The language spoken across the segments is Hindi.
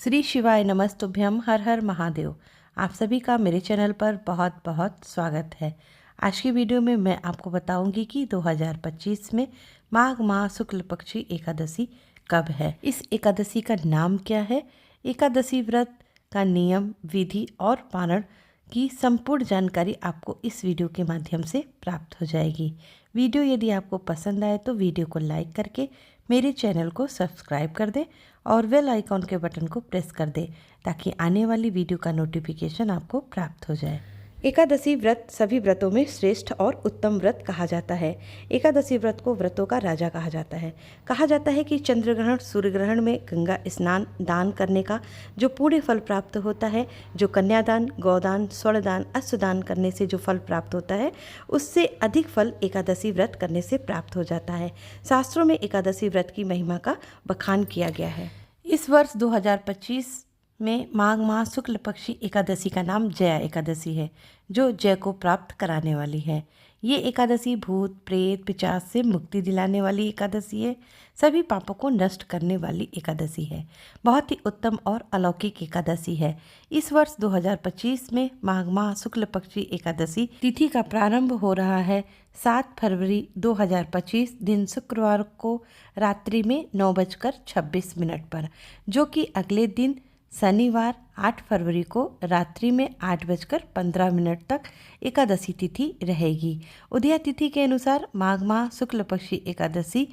श्री शिवाय नमस्तुभ्यम, हर हर महादेव। आप सभी का मेरे चैनल पर बहुत बहुत स्वागत है। आज की वीडियो में मैं आपको बताऊंगी कि 2025 में माघ माह शुक्ल पक्षी एकादशी कब है, इस एकादशी का नाम क्या है, एकादशी व्रत का नियम, विधि और पारण की संपूर्ण जानकारी आपको इस वीडियो के माध्यम से प्राप्त हो जाएगी। वीडियो यदि आपको पसंद आए तो वीडियो को लाइक करके मेरे चैनल को सब्सक्राइब कर दें और बेल आइकॉन के बटन को प्रेस कर दें ताकि आने वाली वीडियो का नोटिफिकेशन आपको प्राप्त हो जाए। एकादशी व्रत सभी व्रतों में श्रेष्ठ और उत्तम व्रत कहा जाता है। एकादशी व्रत को व्रतों का राजा कहा जाता है। कहा जाता है कि चंद्र ग्रहण, सूर्य ग्रहण में गंगा स्नान दान करने का जो पूर्ण फल प्राप्त होता है, जो कन्यादान, गौदान, स्वर्णदान, अश्वदान करने से जो फल प्राप्त होता है, उससे अधिक फल एकादशी व्रत करने से प्राप्त हो जाता है। शास्त्रों में एकादशी व्रत की महिमा का बखान किया गया है। इस वर्ष 2025 में माघ माह शुक्ल पक्षी एकादशी का नाम जया एकादशी है, जो जय को प्राप्त कराने वाली है। ये एकादशी भूत प्रेत पिशाच से मुक्ति दिलाने वाली एकादशी है। सभी पापों को नष्ट करने वाली एकादशी है। बहुत ही उत्तम और अलौकिक एकादशी है। इस वर्ष 2025 में माघ माह शुक्ल पक्षी एकादशी तिथि का प्रारंभ हो रहा है 7 फरवरी 2025 दिन शुक्रवार को रात्रि में 9:26 पर, जो कि अगले दिन शनिवार 8 फरवरी को रात्रि में 8:15 तक एकादशी तिथि रहेगी। उदया तिथि के अनुसार माघ माह शुक्ल पक्षी एकादशी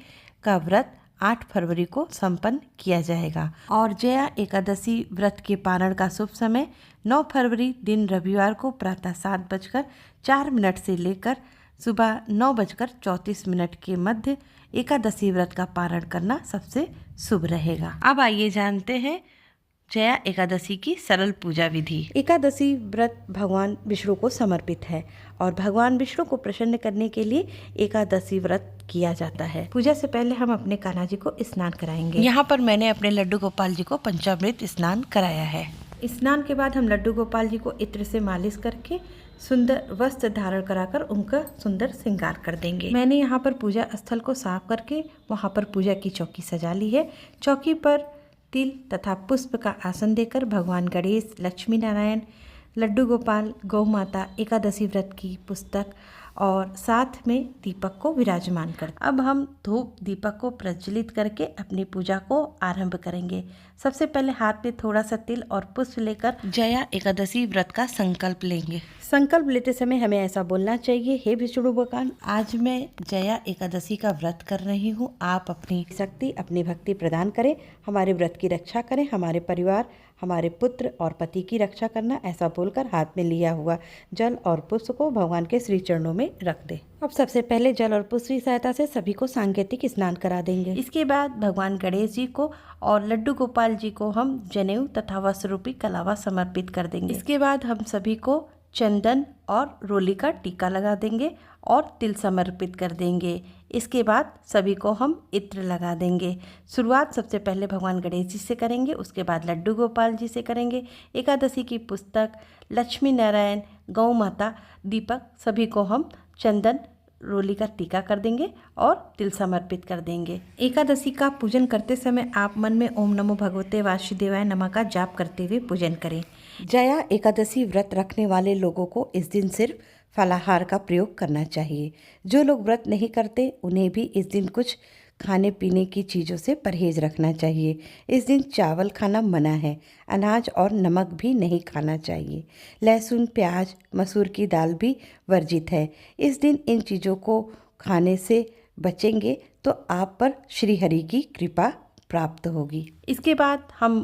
का व्रत 8 फरवरी को संपन्न किया जाएगा और जया एकादशी व्रत के पारण का शुभ समय 9 फरवरी दिन रविवार को प्रातः 7:04 से लेकर सुबह 9:34 के मध्य एकादशी व्रत का पारण करना सबसे शुभ रहेगा। अब आइए जानते हैं जया एकादशी की सरल पूजा विधि। एकादशी व्रत भगवान विष्णु को समर्पित है और भगवान विष्णु को प्रसन्न करने के लिए एकादशी व्रत किया जाता है। पूजा से पहले हम अपने कान्हा जी को स्नान कराएंगे। यहाँ पर मैंने अपने लड्डू गोपाल जी को पंचामृत स्नान कराया है। स्नान के बाद हम लड्डू गोपाल जी को इत्र से मालिश करके सुंदर वस्त्र धारण कराकर उनका सुंदर श्रृंगार कर देंगे। मैंने यहाँ पर पूजा स्थल को साफ करके वहाँ पर पूजा की चौकी सजा ली है। चौकी पर तिल तथा पुष्प का आसन देकर भगवान गणेश, लक्ष्मी नारायण, लड्डू गोपाल, गौ माता, एकादशी व्रत की पुस्तक और साथ में दीपक को विराजमान कर। अब हम धूप दीपक को प्रज्वलित करके अपनी पूजा को आरंभ करेंगे। सबसे पहले हाथ में थोड़ा सा तिल और पुष्प लेकर जया एकादशी व्रत का संकल्प लेंगे। संकल्प लेते समय हमें ऐसा बोलना चाहिए, हे विष्णु भगवान, आज मैं जया एकादशी का व्रत कर रही हूँ। आप अपनी शक्ति, अपनी भक्ति प्रदान करें, हमारे व्रत की रक्षा करें, हमारे परिवार, हमारे पुत्र और पति की रक्षा करना, ऐसा बोलकर हाथ में लिया हुआ जल और पुष्प को भगवान के श्री चरणों में रख दे। अब सबसे पहले जल और पुष्प की सहायता से सभी को सांकेतिक स्नान करा देंगे। इसके बाद भगवान गणेश जी को और लड्डू गोपाल जी को हम जनेऊ तथा वस्त्र रूपी कलावा समर्पित कर देंगे। इसके बाद हम सभी को चंदन और रोली का टीका लगा देंगे और तिल समर्पित कर देंगे। इसके बाद सभी को हम इत्र लगा देंगे। शुरुआत सबसे पहले भगवान गणेश जी से करेंगे, उसके बाद लड्डू गोपाल जी से करेंगे। एकादशी की पुस्तक, लक्ष्मी नारायण, गौ माता, दीपक, सभी को हम चंदन रोली का टीका कर देंगे और तिल समर्पित कर देंगे। एकादशी का पूजन करते समय आप मन में ओम नमो भगवते वासुदेवाय नमः का जाप करते हुए पूजन करें। जया एकादशी व्रत रखने वाले लोगों को इस दिन सिर्फ फलाहार का प्रयोग करना चाहिए। जो लोग व्रत नहीं करते उन्हें भी इस दिन कुछ खाने पीने की चीज़ों से परहेज रखना चाहिए। इस दिन चावल खाना मना है, अनाज और नमक भी नहीं खाना चाहिए। लहसुन, प्याज, मसूर की दाल भी वर्जित है। इस दिन इन चीज़ों को खाने से बचेंगे तो आप पर श्री हरि की कृपा प्राप्त होगी। इसके बाद हम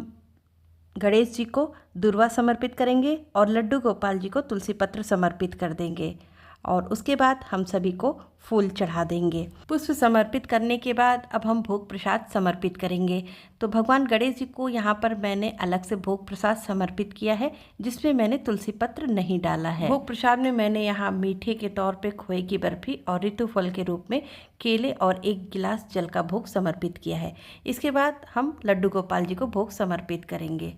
गणेश जी को दुर्वा समर्पित करेंगे और लड्डू गोपाल जी को तुलसी पत्र समर्पित कर देंगे और उसके बाद हम सभी को फूल चढ़ा देंगे। पुष्प समर्पित करने के बाद अब हम भोग प्रसाद समर्पित करेंगे। तो भगवान गणेश जी को यहाँ पर मैंने अलग से भोग प्रसाद समर्पित किया है, जिसमें मैंने तुलसी पत्र नहीं डाला है। भोग प्रसाद में मैंने यहाँ मीठे के तौर पे खोए की बर्फी और ऋतु फल के रूप में केले और 1 गिलास जल का भोग समर्पित किया है। इसके बाद हम लड्डू गोपाल जी को भोग समर्पित करेंगे।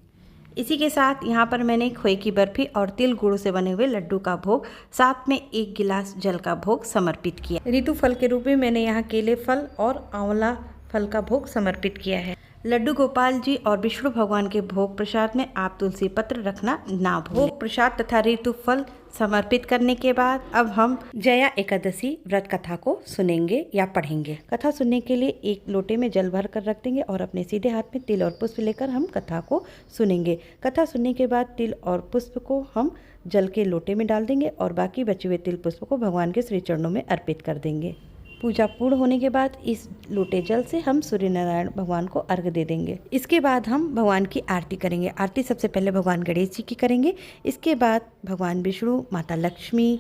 इसी के साथ यहाँ पर मैंने खोए की बर्फी और तिल गुड़ से बने हुए लड्डू का भोग, साथ में 1 गिलास जल का भोग समर्पित किया। ऋतु फल के रूप में मैंने यहाँ केले फल और आंवला फल का भोग समर्पित किया है। लड्डू गोपाल जी और विष्णु भगवान के भोग प्रसाद में आप तुलसी पत्र रखना ना भूलें। भोग प्रसाद तथा ऋतु फल समर्पित करने के बाद अब हम जया एकादशी व्रत कथा को सुनेंगे या पढ़ेंगे। कथा सुनने के लिए एक लोटे में जल भर कर रख देंगे और अपने सीधे हाथ में तिल और पुष्प लेकर हम कथा को सुनेंगे। कथा सुनने के बाद तिल और पुष्प को हम जल के लोटे में डाल देंगे और बाकी बचे हुए तिल पुष्प को भगवान के श्री चरणों में अर्पित कर देंगे। पूजा पूर्ण होने के बाद इस लोटे जल से हम सूर्य नारायण भगवान को अर्घ्य दे देंगे। इसके बाद हम भगवान की आरती करेंगे। आरती सबसे पहले भगवान गणेश जी की करेंगे, इसके बाद भगवान विष्णु, माता लक्ष्मी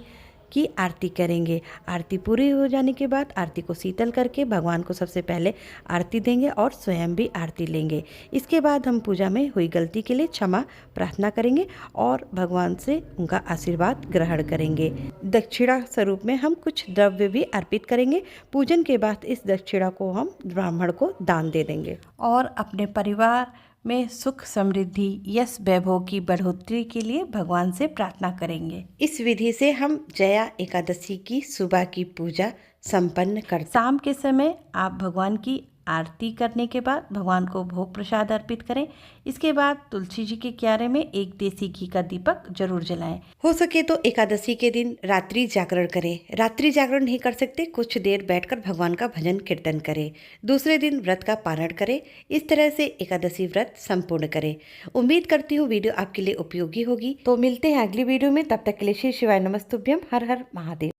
की आरती करेंगे। आरती पूरी हो जाने के बाद आरती को शीतल करके भगवान को सबसे पहले आरती देंगे और स्वयं भी आरती लेंगे। इसके बाद हम पूजा में हुई गलती के लिए क्षमा प्रार्थना करेंगे और भगवान से उनका आशीर्वाद ग्रहण करेंगे। दक्षिणा स्वरूप में हम कुछ द्रव्य भी अर्पित करेंगे। पूजन के बाद इस दक्षिणा को हम ब्राह्मण को दान दे देंगे और अपने परिवार में सुख, समृद्धि, यश, वैभव की बढ़ोतरी के लिए भगवान से प्रार्थना करेंगे। इस विधि से हम जया एकादशी की सुबह की पूजा संपन्न कर। शाम के समय आप भगवान की आरती करने के बाद भगवान को भोग प्रसाद अर्पित करें। इसके बाद तुलसी जी के क्यारे में एक देसी घी का दीपक जरूर जलाएं। हो सके तो एकादशी के दिन रात्रि जागरण करें। रात्रि जागरण नहीं कर सकते, कुछ देर बैठकर भगवान का भजन कीर्तन करें। दूसरे दिन व्रत का पारण करें। इस तरह से एकादशी व्रत संपूर्ण करें। उम्मीद करती हूँ वीडियो आपके लिए उपयोगी होगी। तो मिलते हैं अगली वीडियो में, तब तक के लिए श्री शिवाय नमस्तुभ्यम। हर हर महादेव।